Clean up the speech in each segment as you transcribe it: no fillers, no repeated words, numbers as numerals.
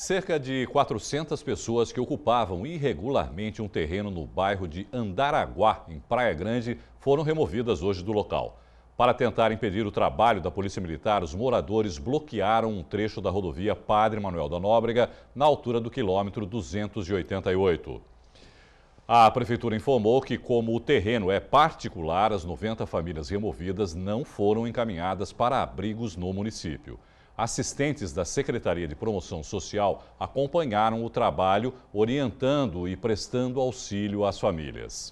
Cerca de 400 pessoas que ocupavam irregularmente um terreno no bairro de Andaraguá, em Praia Grande, foram removidas hoje do local. Para tentar impedir o trabalho da Polícia Militar, os moradores bloquearam um trecho da rodovia Padre Manuel da Nóbrega, na altura do quilômetro 288. A Prefeitura informou que, como o terreno é particular, as 90 famílias removidas não foram encaminhadas para abrigos no município. Assistentes da Secretaria de Promoção Social acompanharam o trabalho, orientando e prestando auxílio às famílias.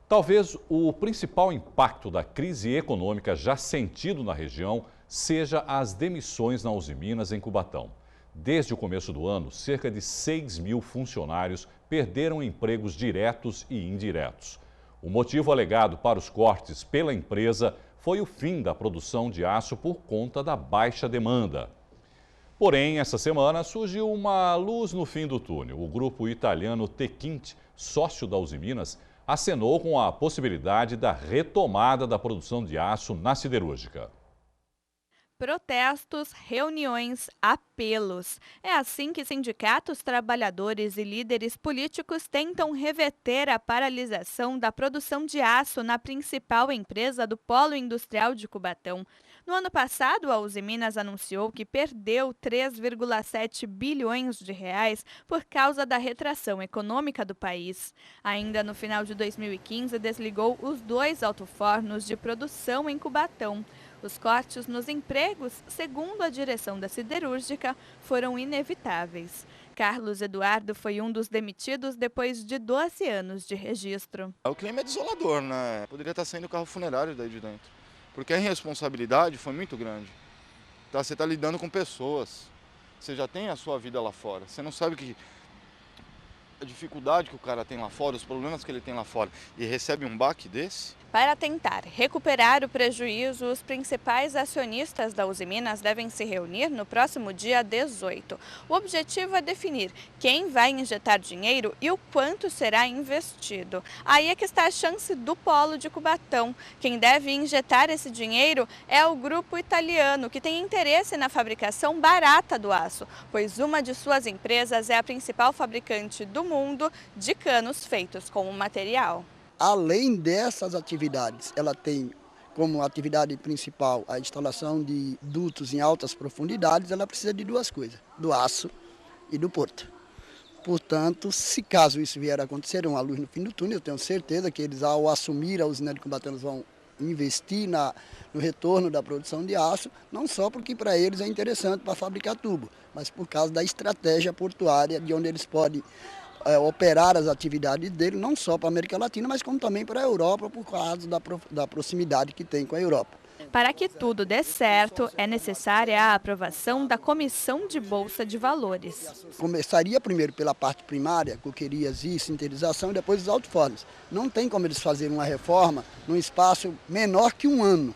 Talvez o principal impacto da crise econômica já sentido na região seja as demissões na Uzi Minas, em Cubatão. Desde o começo do ano, cerca de 6.000 funcionários perderam empregos diretos e indiretos. O motivo alegado para os cortes pela empresa foi o fim da produção de aço por conta da baixa demanda. Porém, essa semana surgiu uma luz no fim do túnel. O grupo italiano Techint, sócio da Uzi Minas, acenou com a possibilidade da retomada da produção de aço na siderúrgica. Protestos, reuniões, apelos. É assim que sindicatos, trabalhadores e líderes políticos tentam reverter a paralisação da produção de aço na principal empresa do Polo Industrial de Cubatão. No ano passado, a Uzi Minas anunciou que perdeu 3,7 bilhões de reais por causa da retração econômica do país. Ainda no final de 2015, desligou os 2 alto-fornos de produção em Cubatão. Os cortes nos empregos, segundo a direção da siderúrgica, foram inevitáveis. Carlos Eduardo foi um dos demitidos depois de 12 anos de registro. O clima é desolador, né? Poderia estar saindo o carro funerário daí de dentro. Porque a irresponsabilidade foi muito grande. Tá? Você está lidando com pessoas. Você já tem a sua vida lá fora. Você não sabe que a dificuldade que o cara tem lá fora, os problemas que ele tem lá fora, e recebe um baque desse. Para tentar recuperar o prejuízo, os principais acionistas da Uzi Minas devem se reunir no próximo dia 18. O objetivo é definir quem vai injetar dinheiro e o quanto será investido. Aí é que está a chance do Polo de Cubatão. Quem deve injetar esse dinheiro é o grupo italiano, que tem interesse na fabricação barata do aço, pois uma de suas empresas é a principal fabricante do mundo de canos feitos com o material. Além dessas atividades, ela tem como atividade principal a instalação de dutos em altas profundidades, ela precisa de 2 coisas, do aço e do porto. Portanto, se caso isso vier a acontecer, uma luz no fim do túnel, eu tenho certeza que eles, ao assumir a usina de Cubatão, vão investir no retorno da produção de aço, não só porque para eles é interessante para fabricar tubo, mas por causa da estratégia portuária, de onde eles podem operar as atividades dele, não só para a América Latina, mas como também para a Europa, por causa da proximidade que tem com a Europa. Para que tudo dê certo, é necessária a aprovação da Comissão de Bolsa de Valores. Começaria primeiro pela parte primária, coquerias e sinterização, e depois os alto-fornos. Não tem como eles fazerem uma reforma num espaço menor que 1 ano.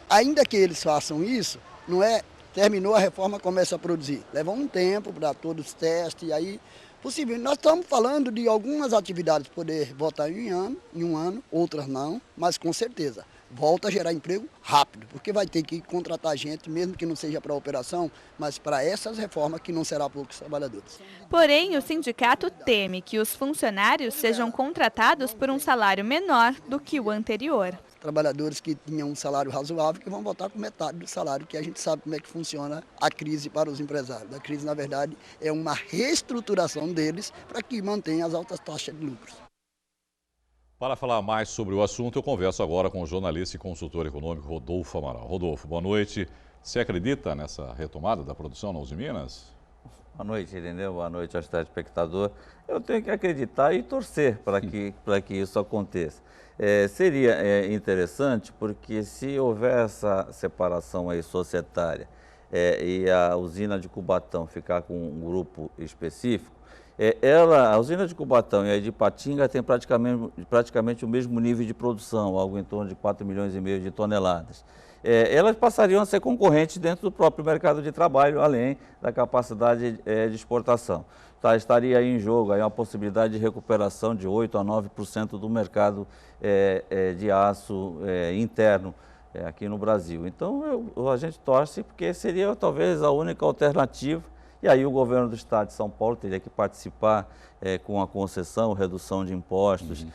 Ainda que eles façam isso, não é terminou a reforma, começa a produzir. Leva um tempo para todos os testes, e aí possível. Nós estamos falando de algumas atividades poder voltar em um ano, outras não, mas com certeza volta a gerar emprego rápido, porque vai ter que contratar gente, mesmo que não seja para a operação, mas para essas reformas que não será poucos trabalhadores. Porém, o sindicato teme que os funcionários sejam contratados por um salário menor do que o anterior. Trabalhadores que tinham um salário razoável que vão voltar com metade do salário, que a gente sabe como é que funciona a crise para os empresários. A crise, na verdade, é uma reestruturação deles para que mantenha as altas taxas de lucros. Para falar mais sobre o assunto, eu converso agora com o jornalista e consultor econômico Rodolfo Amaral. Rodolfo, boa noite. Você acredita nessa retomada da produção na Uzi Minas? Boa noite, Irineu. Boa noite aos telespectadores. Eu tenho que acreditar e torcer para que isso aconteça. Seria interessante porque se houver essa separação aí societária e a usina de Cubatão ficar com um grupo específico, a usina de Cubatão e a de Ipatinga tem praticamente o mesmo nível de produção, algo em torno de 4,5 milhões de toneladas. Elas passariam a ser concorrentes dentro do próprio mercado de trabalho, além da capacidade de exportação. Estaria aí em jogo aí uma possibilidade de recuperação de 8% a 9% do mercado de aço interno aqui no Brasil. Então, a gente torce porque seria talvez a única alternativa E aí o governo do estado de São Paulo teria que participar com a concessão, redução de impostos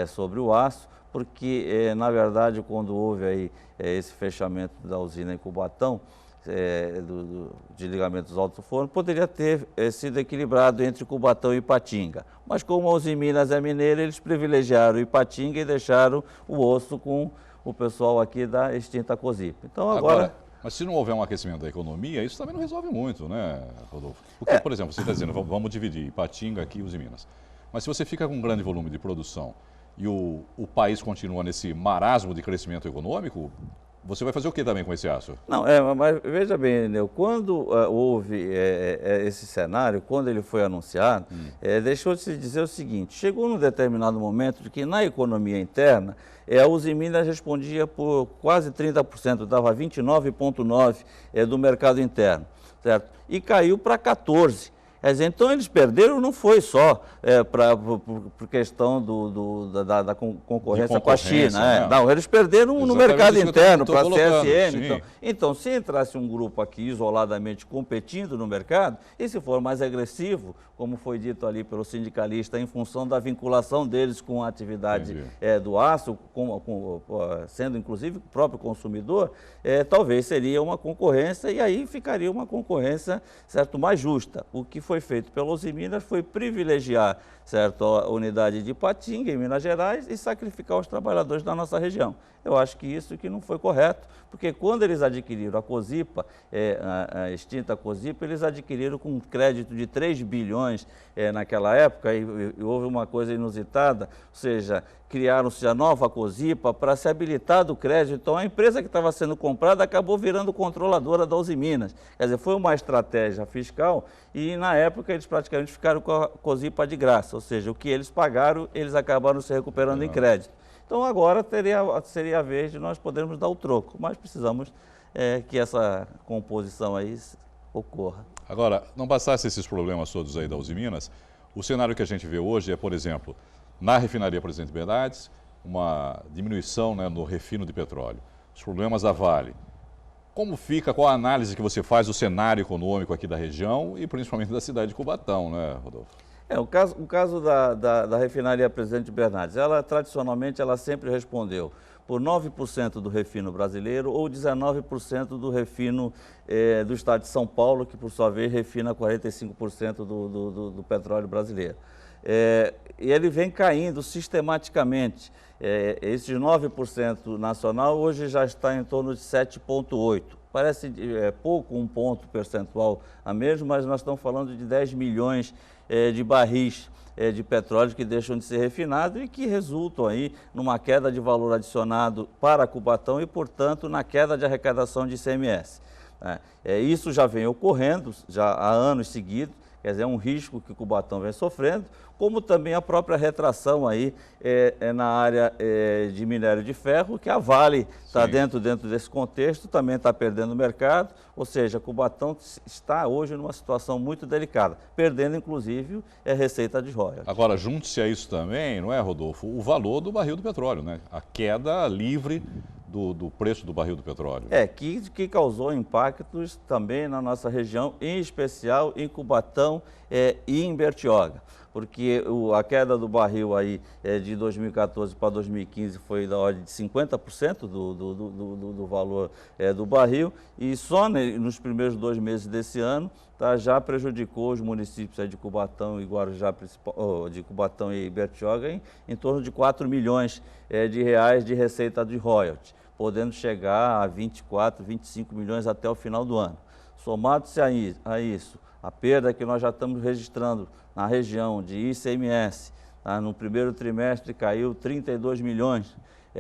sobre o aço, porque, na verdade, quando houve aí esse fechamento da usina em Cubatão, de ligamentos alto-forno, poderia ter sido equilibrado entre Cubatão e Ipatinga. Mas como a Usiminas é mineira, eles privilegiaram Ipatinga e deixaram o osso com o pessoal aqui da extinta Cosipa. Então agora... Mas se não houver um aquecimento da economia, isso também não resolve muito, né, Rodolfo? Porque, por exemplo, você está dizendo, vamos dividir Ipatinga aqui e Usiminas. Mas se você fica com um grande volume de produção e o país continua nesse marasmo de crescimento econômico, você vai fazer o que também com esse aço? Não, mas veja bem, Neu, quando houve esse cenário, quando ele foi anunciado, deixou de se dizer o seguinte: chegou num determinado momento de que na economia interna, a Usiminas respondia por quase 30%, dava 29,9% do mercado interno, certo? E caiu para 14%. Quer dizer, então eles perderam, não foi só por questão da concorrência com a China. Né? Não, eles perderam exatamente no mercado interno, para a CSN. Então, se entrasse um grupo aqui isoladamente competindo no mercado, e se for mais agressivo, como foi dito ali pelo sindicalista, em função da vinculação deles com a atividade do aço, sendo inclusive o próprio consumidor, talvez seria uma concorrência e aí ficaria uma concorrência, certo, mais justa. O que foi feito pela Usiminas foi privilegiar, certo, a unidade de Ipatinga, em Minas Gerais, e sacrificar os trabalhadores da nossa região. Eu acho que isso que não foi correto, porque quando eles adquiriram a Cosipa, a extinta Cosipa, eles adquiriram com um crédito de 3 bilhões naquela época, e houve uma coisa inusitada, ou seja, criaram-se a nova Cosipa para se habilitar do crédito. Então, a empresa que estava sendo comprada acabou virando controladora da Usiminas. Quer dizer, foi uma estratégia fiscal e, na época, eles praticamente ficaram com a Cosipa de graça, ou seja, o que eles pagaram, eles acabaram se recuperando em crédito. Então, agora seria a vez de nós podermos dar o troco, mas precisamos que essa composição aí ocorra. Agora, não bastasse esses problemas todos aí da Usiminas, o cenário que a gente vê hoje é, por exemplo, na refinaria Presidente Bernardes, uma diminuição, né, no refino de petróleo, os problemas da Vale. Como fica, qual a análise que você faz do cenário econômico aqui da região e principalmente da cidade de Cubatão, né, Rodolfo? O caso da refinaria Presidente Bernardes, tradicionalmente ela sempre respondeu por 9% do refino brasileiro ou 19% do refino do estado de São Paulo, que por sua vez refina 45% do petróleo brasileiro. E ele vem caindo sistematicamente. Esse 9% nacional hoje já está em torno de 7,8%. Parece pouco, um ponto percentual a mesmo, mas nós estamos falando de 10 milhões de barris de petróleo que deixam de ser refinados e que resultam aí numa queda de valor adicionado para Cubatão e, portanto, na queda de arrecadação de ICMS. Isso já vem ocorrendo já há anos seguidos. Quer dizer, é um risco que o Cubatão vem sofrendo, como também a própria retração aí na área de minério de ferro, que a Vale está dentro desse contexto, também está perdendo mercado, ou seja, Cubatão está hoje numa situação muito delicada, perdendo inclusive receita de royalties. Agora, junte-se a isso também, não é, Rodolfo, o valor do barril do petróleo, né? A queda livre do preço do barril do petróleo. Que causou impactos também na nossa região, em especial em Cubatão e em Bertioga, porque a queda do barril aí de 2014 para 2015 foi da ordem de 50% do valor do barril, e só nos primeiros 2 meses desse ano já prejudicou os municípios de Cubatão e Guarujá, de Cubatão e Bertioga em torno de 4 milhões de reais de receita de royalties, podendo chegar a 24, 25 milhões até o final do ano. Somado-se a isso, a perda que nós já estamos registrando na região de ICMS, no primeiro trimestre caiu 32 milhões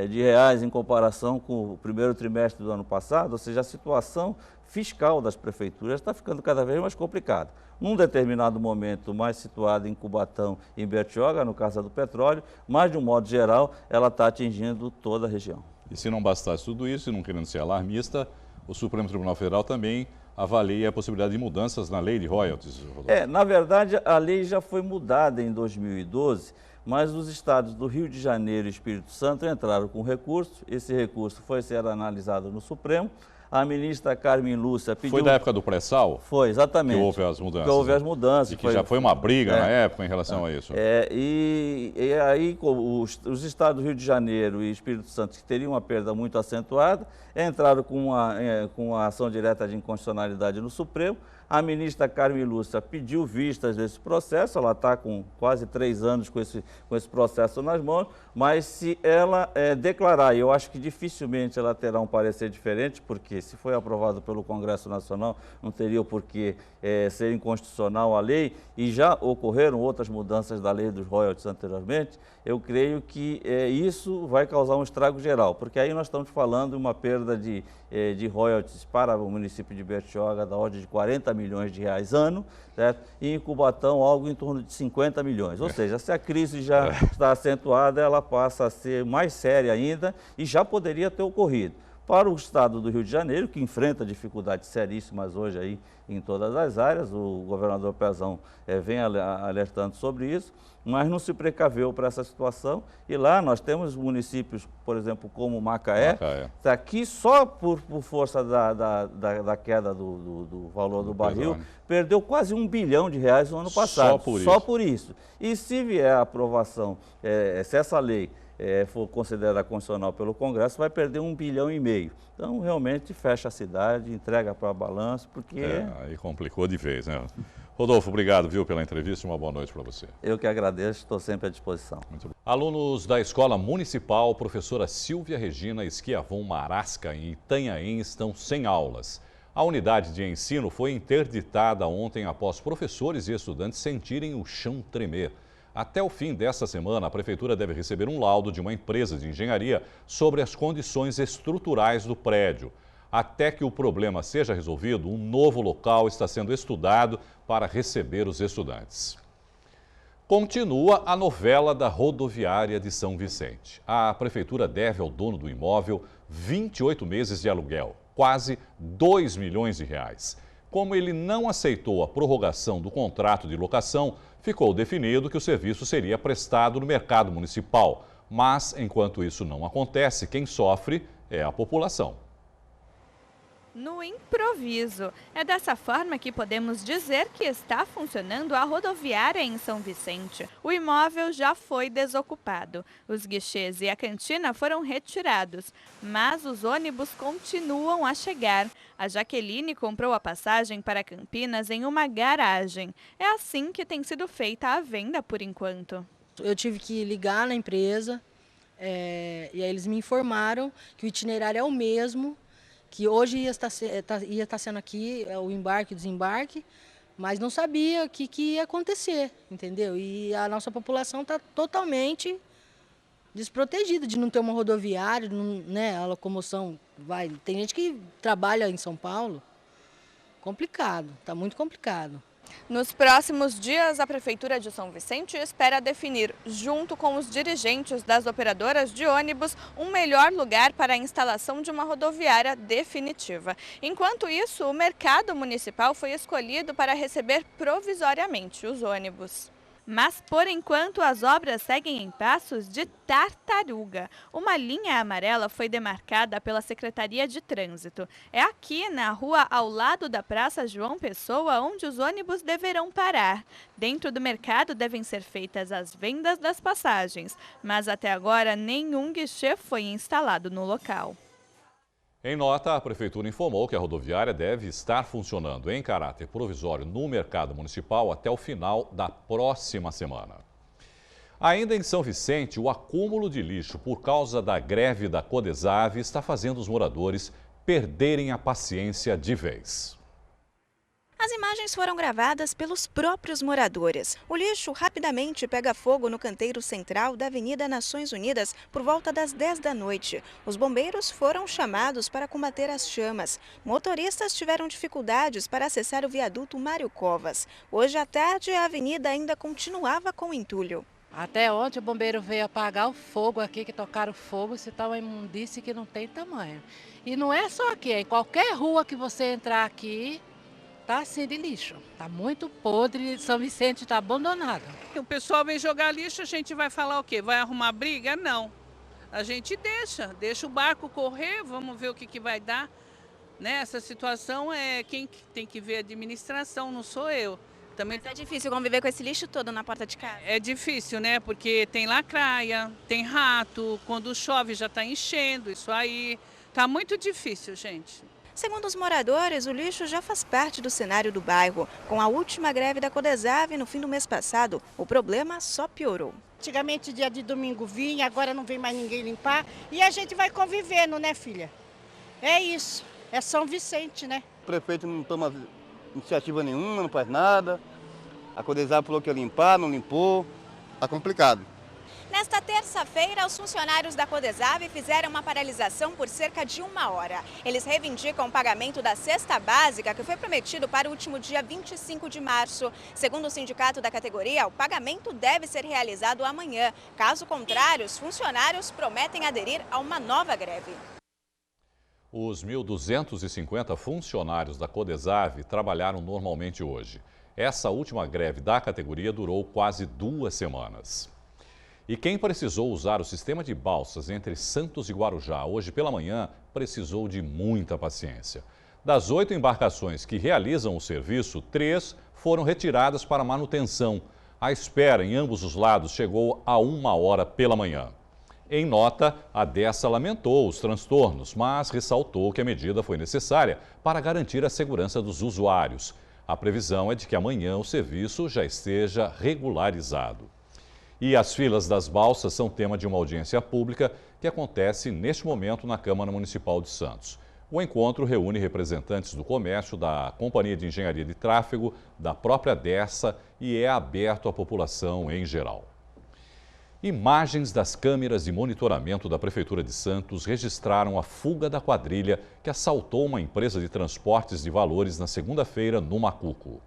de reais em comparação com o primeiro trimestre do ano passado, ou seja, a situação fiscal das prefeituras está ficando cada vez mais complicada. Num determinado momento, mais situada em Cubatão e em Bertioga, no caso do petróleo, mas de um modo geral, ela está atingindo toda a região. E se não bastasse tudo isso, e não querendo ser alarmista, o Supremo Tribunal Federal também avalia a possibilidade de mudanças na lei de royalties. Na verdade, a lei já foi mudada em 2012, mas os estados do Rio de Janeiro e Espírito Santo entraram com recurso. Esse recurso foi ser analisado no Supremo. A ministra Carmen Lúcia pediu... Foi da época do pré-sal? Foi, exatamente. Que houve as mudanças. Que houve as mudanças. E que já foi uma briga na época em relação a isso. E aí os estados do Rio de Janeiro e Espírito Santo, que teriam uma perda muito acentuada, entraram com a ação direta de inconstitucionalidade no Supremo. A ministra Carmen Lúcia pediu vistas desse processo, ela está com quase 3 anos com esse processo nas mãos, mas se ela declarar, e eu acho que dificilmente ela terá um parecer diferente, porque se foi aprovado pelo Congresso Nacional, não teria o porquê ser inconstitucional a lei, e já ocorreram outras mudanças da lei dos royalties anteriormente, eu creio que isso vai causar um estrago geral, porque aí nós estamos falando de uma perda de royalties para o município de Bertioga da ordem de 40 milhões de reais ano, certo? E em Cubatão algo em torno de 50 milhões. Ou seja, se a crise já está acentuada, ela passa a ser mais séria ainda e já poderia ter ocorrido. Para o estado do Rio de Janeiro, que enfrenta dificuldades seríssimas hoje aí em todas as áreas, o governador Pezão vem alertando sobre isso, mas não se precaveu para essa situação. E lá nós temos municípios, por exemplo, como Macaé, que só por força da queda do valor do barril, perdeu quase R$1 bilhão no ano passado. Só por isso. E se vier a aprovação, se essa lei for considerada constitucional pelo Congresso, vai perder R$1,5 bilhão. Então, realmente, fecha a cidade, entrega para balanço, porque... aí complicou de vez, né? Rodolfo, obrigado, viu, pela entrevista e uma boa noite para você. Eu que agradeço, estou sempre à disposição. Muito bom. Alunos da Escola Municipal Professora Silvia Regina Esquiavon Marasca, em Itanhaém, estão sem aulas. A unidade de ensino foi interditada ontem após professores e estudantes sentirem o chão tremer. Até o fim desta semana, a Prefeitura deve receber um laudo de uma empresa de engenharia sobre as condições estruturais do prédio. Até que o problema seja resolvido, um novo local está sendo estudado para receber os estudantes. Continua a novela da rodoviária de São Vicente. A Prefeitura deve ao dono do imóvel 28 meses de aluguel, quase R$2 milhões. Como ele não aceitou a prorrogação do contrato de locação, ficou definido que o serviço seria prestado no mercado municipal. Mas, enquanto isso não acontece, quem sofre é a população. No improviso. É dessa forma que podemos dizer que está funcionando a rodoviária em São Vicente. O imóvel já foi desocupado. Os guichês e a cantina foram retirados, mas os ônibus continuam a chegar. A Jaqueline comprou a passagem para Campinas em uma garagem. É assim que tem sido feita a venda por enquanto. Eu tive que ligar na empresa e aí eles me informaram que o itinerário é o mesmo, que hoje ia estar sendo aqui o embarque e desembarque, mas não sabia o que ia acontecer, entendeu? E a nossa população está totalmente desprotegida de não ter uma rodoviária, né? A locomoção vai... Tem gente que trabalha em São Paulo, complicado, está muito complicado. Nos próximos dias, a Prefeitura de São Vicente espera definir, junto com os dirigentes das operadoras de ônibus, um melhor lugar para a instalação de uma rodoviária definitiva. Enquanto isso, o mercado municipal foi escolhido para receber provisoriamente os ônibus. Mas, por enquanto, as obras seguem em passos de tartaruga. Uma linha amarela foi demarcada pela Secretaria de Trânsito. É aqui, na rua ao lado da Praça João Pessoa, onde os ônibus deverão parar. Dentro do mercado devem ser feitas as vendas das passagens, mas até agora nenhum guichê foi instalado no local. Em nota, a Prefeitura informou que a rodoviária deve estar funcionando em caráter provisório no mercado municipal até o final da próxima semana. Ainda em São Vicente, o acúmulo de lixo por causa da greve da Codesave está fazendo os moradores perderem a paciência de vez. As imagens foram gravadas pelos próprios moradores. O lixo rapidamente pega fogo no canteiro central da Avenida Nações Unidas por volta das 10 da noite. Os bombeiros foram chamados para combater as chamas. Motoristas tiveram dificuldades para acessar o viaduto Mário Covas. Hoje à tarde, a avenida ainda continuava com entulho. Até ontem o bombeiro veio apagar o fogo aqui, que tocaram fogo, se tá uma imundície que não tem tamanho. E não é só aqui, é em qualquer rua que você entrar aqui, tá assim de lixo. Tá muito podre, São Vicente tá abandonado. O pessoal vem jogar lixo, a gente vai falar o quê? Vai arrumar briga? Não. A gente deixa o barco correr, vamos ver o que vai dar. né? Essa situação é quem tem que ver a administração, não sou eu. Também Mas é difícil conviver com esse lixo todo na porta de casa. é difícil, né? Porque tem lacraia, tem rato, quando chove já está enchendo, isso aí. Tá muito difícil, gente. Segundo os moradores, o lixo já faz parte do cenário do bairro. Com a última greve da Codesave no fim do mês passado, o problema só piorou. Antigamente dia de domingo vinha, agora não vem mais ninguém limpar e a gente vai convivendo, né, filha? É isso, é São Vicente, né? O prefeito não toma iniciativa nenhuma, não faz nada. A Codesave falou que ia limpar, não limpou. Tá complicado. Nesta terça-feira, os funcionários da Codesave fizeram uma paralisação por cerca de 1 hora. Eles reivindicam o pagamento da cesta básica que foi prometido para o último dia 25 de março. Segundo o sindicato da categoria, o pagamento deve ser realizado amanhã. Caso contrário, os funcionários prometem aderir a uma nova greve. Os 1.250 funcionários da Codesave trabalharam normalmente hoje. Essa última greve da categoria durou quase 2 semanas. E quem precisou usar o sistema de balsas entre Santos e Guarujá hoje pela manhã precisou de muita paciência. Das 8 embarcações que realizam o serviço, 3 foram retiradas para manutenção. A espera em ambos os lados chegou a 1 hora pela manhã. Em nota, a Dessa lamentou os transtornos, mas ressaltou que a medida foi necessária para garantir a segurança dos usuários. A previsão é de que amanhã o serviço já esteja regularizado. E as filas das balsas são tema de uma audiência pública que acontece neste momento na Câmara Municipal de Santos. O encontro reúne representantes do comércio, da Companhia de Engenharia de Tráfego, da própria Dessa e é aberto à população em geral. Imagens das câmeras de monitoramento da Prefeitura de Santos registraram a fuga da quadrilha que assaltou uma empresa de transportes de valores na segunda-feira no Macuco.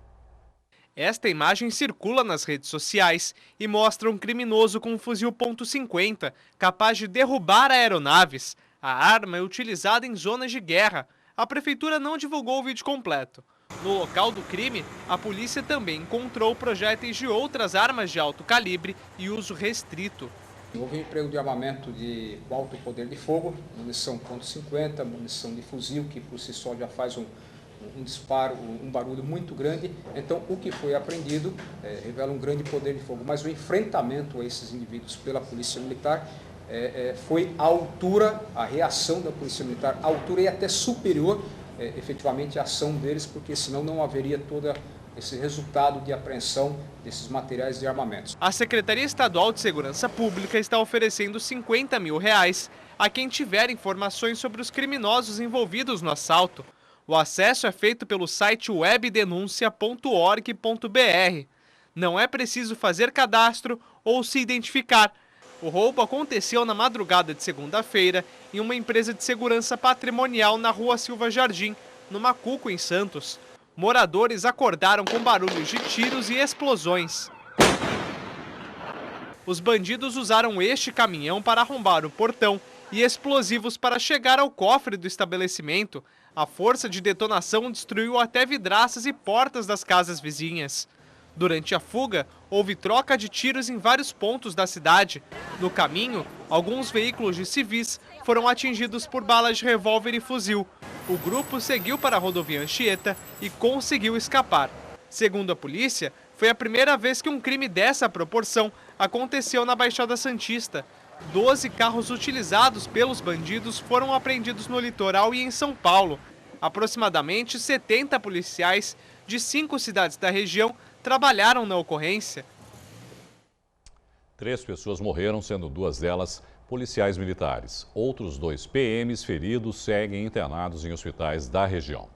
Esta imagem circula nas redes sociais e mostra um criminoso com um fuzil .50 capaz de derrubar aeronaves. A arma é utilizada em zonas de guerra. A Prefeitura não divulgou o vídeo completo. No local do crime, a polícia também encontrou projéteis de outras armas de alto calibre e uso restrito. Houve emprego de armamento de alto poder de fogo, munição .50, munição de fuzil, que por si só já faz um disparo, um barulho muito grande. Então, o que foi apreendido revela um grande poder de fogo. Mas o enfrentamento a esses indivíduos pela Polícia Militar foi à altura, a reação da Polícia Militar, à altura e até superior efetivamente a ação deles, porque senão não haveria todo esse resultado de apreensão desses materiais de armamentos. A Secretaria Estadual de Segurança Pública está oferecendo R$50 mil a quem tiver informações sobre os criminosos envolvidos no assalto. O acesso é feito pelo site webdenuncia.org.br. Não é preciso fazer cadastro ou se identificar. O roubo aconteceu na madrugada de segunda-feira em uma empresa de segurança patrimonial na Rua Silva Jardim, no Macuco, em Santos. Moradores acordaram com barulhos de tiros e explosões. Os bandidos usaram este caminhão para arrombar o portão e explosivos para chegar ao cofre do estabelecimento. A força de detonação destruiu até vidraças e portas das casas vizinhas. Durante a fuga, houve troca de tiros em vários pontos da cidade. No caminho, alguns veículos de civis foram atingidos por balas de revólver e fuzil. O grupo seguiu para a rodovia Anchieta e conseguiu escapar. Segundo a polícia, foi a primeira vez que um crime dessa proporção aconteceu na Baixada Santista. 12 carros utilizados pelos bandidos foram apreendidos no litoral e em São Paulo. Aproximadamente 70 policiais de 5 cidades da região trabalharam na ocorrência. 3 pessoas morreram, sendo 2 delas policiais militares. Outros 2 PMs feridos seguem internados em hospitais da região.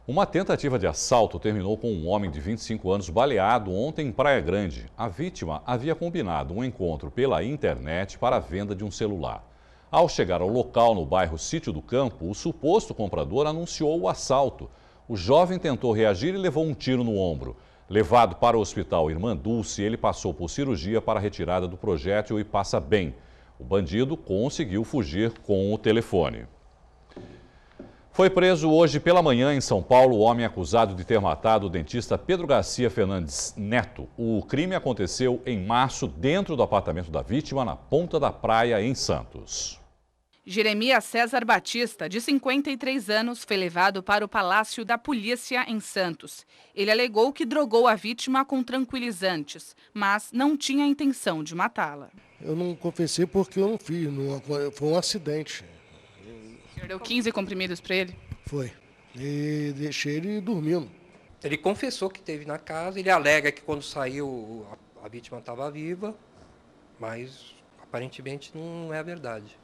Uma tentativa de assalto terminou com um homem de 25 anos baleado ontem em Praia Grande. A vítima havia combinado um encontro pela internet para a venda de um celular. Ao chegar ao local no bairro Sítio do Campo, o suposto comprador anunciou o assalto. O jovem tentou reagir e levou um tiro no ombro. Levado para o hospital Irmã Dulce, ele passou por cirurgia para a retirada do projétil e passa bem. O bandido conseguiu fugir com o telefone. Foi preso hoje pela manhã em São Paulo o homem acusado de ter matado o dentista Pedro Garcia Fernandes Neto. O crime aconteceu em março dentro do apartamento da vítima, na Ponta da Praia, em Santos. Jeremias César Batista, de 53 anos, foi levado para o Palácio da Polícia em Santos. Ele alegou que drogou a vítima com tranquilizantes, mas não tinha a intenção de matá-la. Eu não confessei porque eu não fiz, foi um acidente. O senhor deu 15 comprimidos para ele? Foi. E deixei ele dormindo. Ele confessou que teve na casa, ele alega que quando saiu a vítima estava viva, mas aparentemente não é a verdade.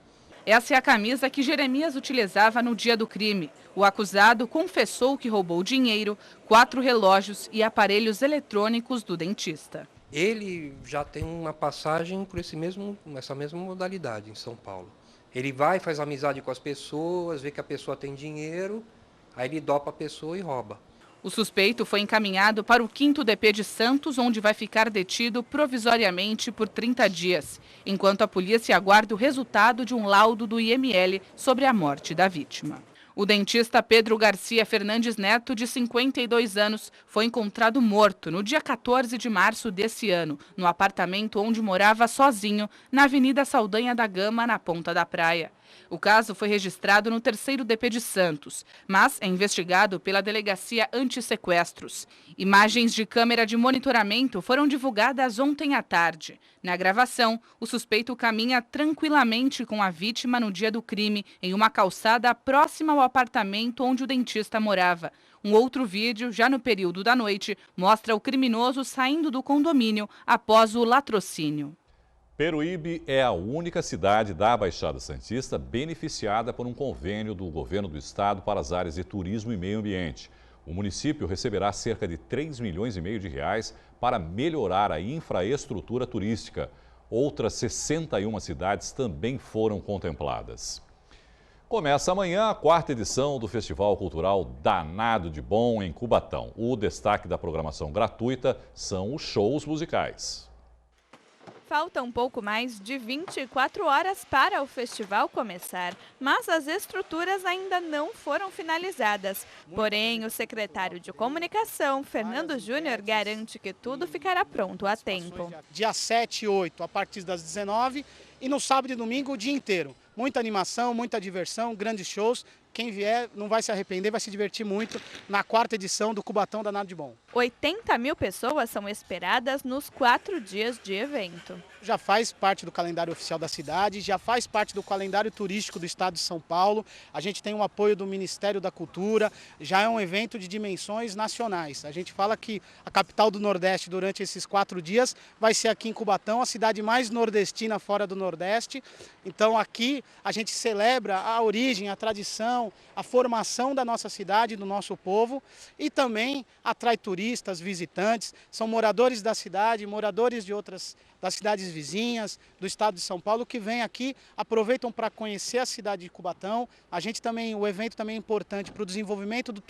Essa é a camisa que Jeremias utilizava no dia do crime. O acusado confessou que roubou dinheiro, 4 relógios e aparelhos eletrônicos do dentista. Ele já tem uma passagem por essa mesma modalidade em São Paulo. Ele vai, faz amizade com as pessoas, vê que a pessoa tem dinheiro, aí ele dopa a pessoa e rouba. O suspeito foi encaminhado para o 5º DP de Santos, onde vai ficar detido provisoriamente por 30 dias, enquanto a polícia aguarda o resultado de um laudo do IML sobre a morte da vítima. O dentista Pedro Garcia Fernandes Neto, de 52 anos, foi encontrado morto no dia 14 de março desse ano, no apartamento onde morava sozinho, na Avenida Saldanha da Gama, na Ponta da Praia. O caso foi registrado no 3º DP de Santos, mas é investigado pela Delegacia Antissequestros. Imagens de câmera de monitoramento foram divulgadas ontem à tarde. Na gravação, o suspeito caminha tranquilamente com a vítima no dia do crime, em uma calçada próxima ao apartamento onde o dentista morava. Um outro vídeo, já no período da noite, mostra o criminoso saindo do condomínio após o latrocínio. Peruíbe é a única cidade da Baixada Santista beneficiada por um convênio do governo do estado para as áreas de turismo e meio ambiente. O município receberá cerca de 3,5 milhões de reais para melhorar a infraestrutura turística. Outras 61 cidades também foram contempladas. Começa amanhã a 4ª edição do Festival Cultural Danado de Bom em Cubatão. O destaque da programação gratuita são os shows musicais. Falta um pouco mais de 24 horas para o festival começar, mas as estruturas ainda não foram finalizadas. Porém, o secretário de Comunicação, Fernando Júnior, garante que tudo ficará pronto a tempo. Dia 7 e 8, a partir das 19h, e no sábado e domingo o dia inteiro. Muita animação, muita diversão, grandes shows. Quem vier não vai se arrepender, vai se divertir muito na 4ª edição do Cubatão Danado de Bom. 80 mil pessoas são esperadas nos 4 dias de evento. Já faz parte do calendário oficial da cidade, já faz parte do calendário turístico do estado de São Paulo. A gente tem um apoio do Ministério da Cultura, já é um evento de dimensões nacionais. A gente fala que a capital do Nordeste durante esses 4 dias vai ser aqui em Cubatão, a cidade mais nordestina fora do Nordeste. Então aqui a gente celebra a origem, a tradição, a formação da nossa cidade, do nosso povo, e também atrai turistas, visitantes, são moradores da cidade, moradores de outras das cidades vizinhas, do estado de São Paulo, que vêm aqui, aproveitam para conhecer a cidade de Cubatão. O evento também é importante para o desenvolvimento do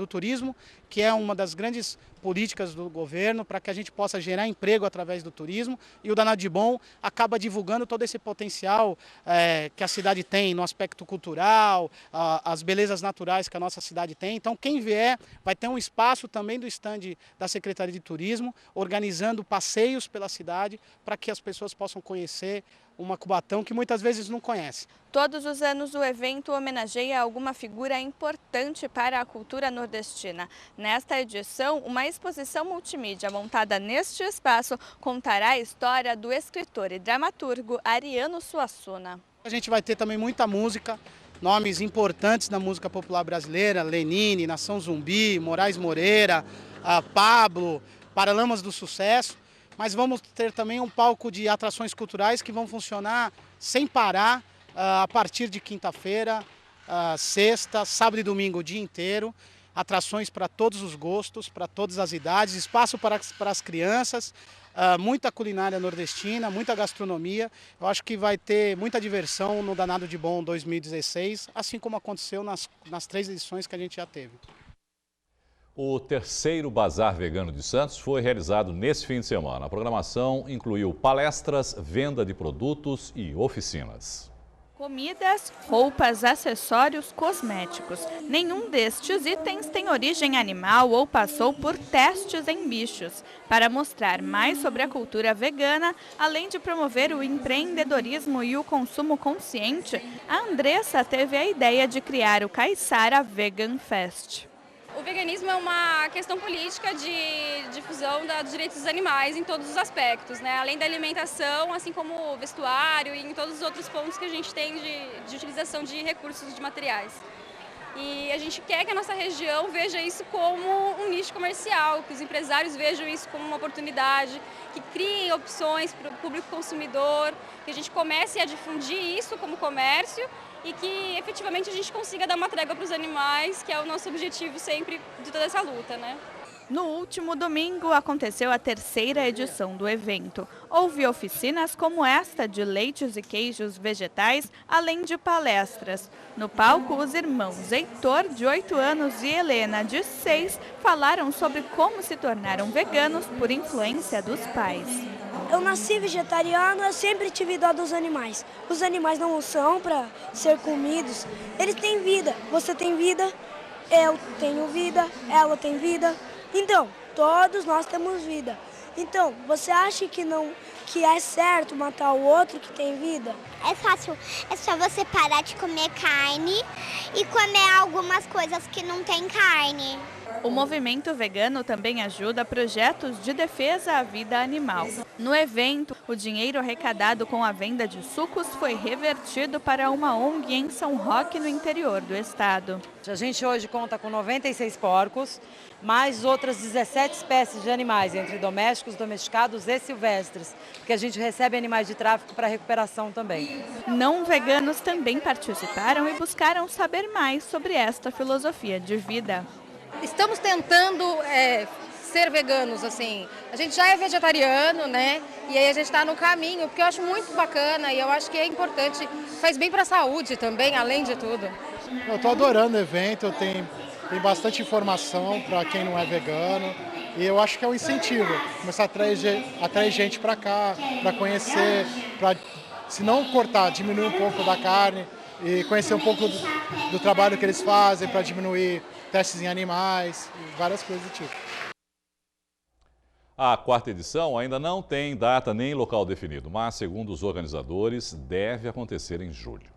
turismo, que é uma das grandes políticas do governo, para que a gente possa gerar emprego através do turismo. E o Danado de Bom acaba divulgando todo esse potencial que a cidade tem no aspecto cultural, as belezas naturais que a nossa cidade tem. Então, quem vier vai ter um espaço também do estande da Secretaria de Turismo, organizando passeios pela cidade, para que as pessoas possam conhecer uma Cubatão que muitas vezes não conhece. Todos os anos o evento homenageia alguma figura importante para a cultura nordestina. Nesta edição, uma exposição multimídia montada neste espaço contará a história do escritor e dramaturgo Ariano Suassuna. A gente vai ter também muita música, nomes importantes da música popular brasileira, Lenine, Nação Zumbi, Moraes Moreira, Pablo, Paralamas do Sucesso. Mas vamos ter também um palco de atrações culturais que vão funcionar sem parar a partir de quinta-feira, sexta, sábado e domingo o dia inteiro. Atrações para todos os gostos, para todas as idades, espaço para as crianças, muita culinária nordestina, muita gastronomia. Eu acho que vai ter muita diversão no Danado de Bom 2016, assim como aconteceu nas 3 edições que a gente já teve. O 3º Bazar Vegano de Santos foi realizado nesse fim de semana. A programação incluiu palestras, venda de produtos e oficinas. Comidas, roupas, acessórios, cosméticos. Nenhum destes itens tem origem animal ou passou por testes em bichos. Para mostrar mais sobre a cultura vegana, além de promover o empreendedorismo e o consumo consciente, a Andressa teve a ideia de criar o Caiçara Vegan Fest. O veganismo é uma questão política de difusão dos direitos dos animais em todos os aspectos, né? Além da alimentação, assim como o vestuário e em todos os outros pontos que a gente tem de utilização de recursos, de materiais. E a gente quer que a nossa região veja isso como um nicho comercial, que os empresários vejam isso como uma oportunidade, que criem opções para o público consumidor, que a gente comece a difundir isso como comércio e que efetivamente a gente consiga dar uma trégua para os animais, que é o nosso objetivo sempre de toda essa luta, né? No último domingo, aconteceu a 3ª edição do evento. Houve oficinas como esta de leites e queijos vegetais, além de palestras. No palco, os irmãos Heitor, de 8 anos, e Helena, de 6, falaram sobre como se tornaram veganos por influência dos pais. Eu nasci vegetariano, eu sempre tive dó dos animais. Os animais não são para ser comidos, eles têm vida. Você tem vida, eu tenho vida, ela tem vida. Então, todos nós temos vida. Então, você acha que é certo matar o outro que tem vida? É fácil, é só você parar de comer carne e comer algumas coisas que não tem carne. O movimento vegano também ajuda projetos de defesa à vida animal. No evento, o dinheiro arrecadado com a venda de sucos foi revertido para uma ONG em São Roque, no interior do estado. A gente hoje conta com 96 porcos, mais outras 17 espécies de animais, entre domésticos, domesticados e silvestres, porque a gente recebe animais de tráfico para recuperação também. Não veganos também participaram e buscaram saber mais sobre esta filosofia de vida. Estamos tentando ser veganos, assim. A gente já é vegetariano, né? E aí a gente está no caminho, porque eu acho muito bacana e eu acho que é importante, faz bem para a saúde também, além de tudo. Eu estou adorando o evento, tem bastante informação para quem não é vegano e eu acho que é um incentivo, começar a atrair gente para cá, para conhecer, para, se não cortar, diminuir um pouco da carne e conhecer um pouco do trabalho que eles fazem para diminuir testes em animais, várias coisas do tipo. A 4ª edição ainda não tem data nem local definido, mas, segundo os organizadores, deve acontecer em julho.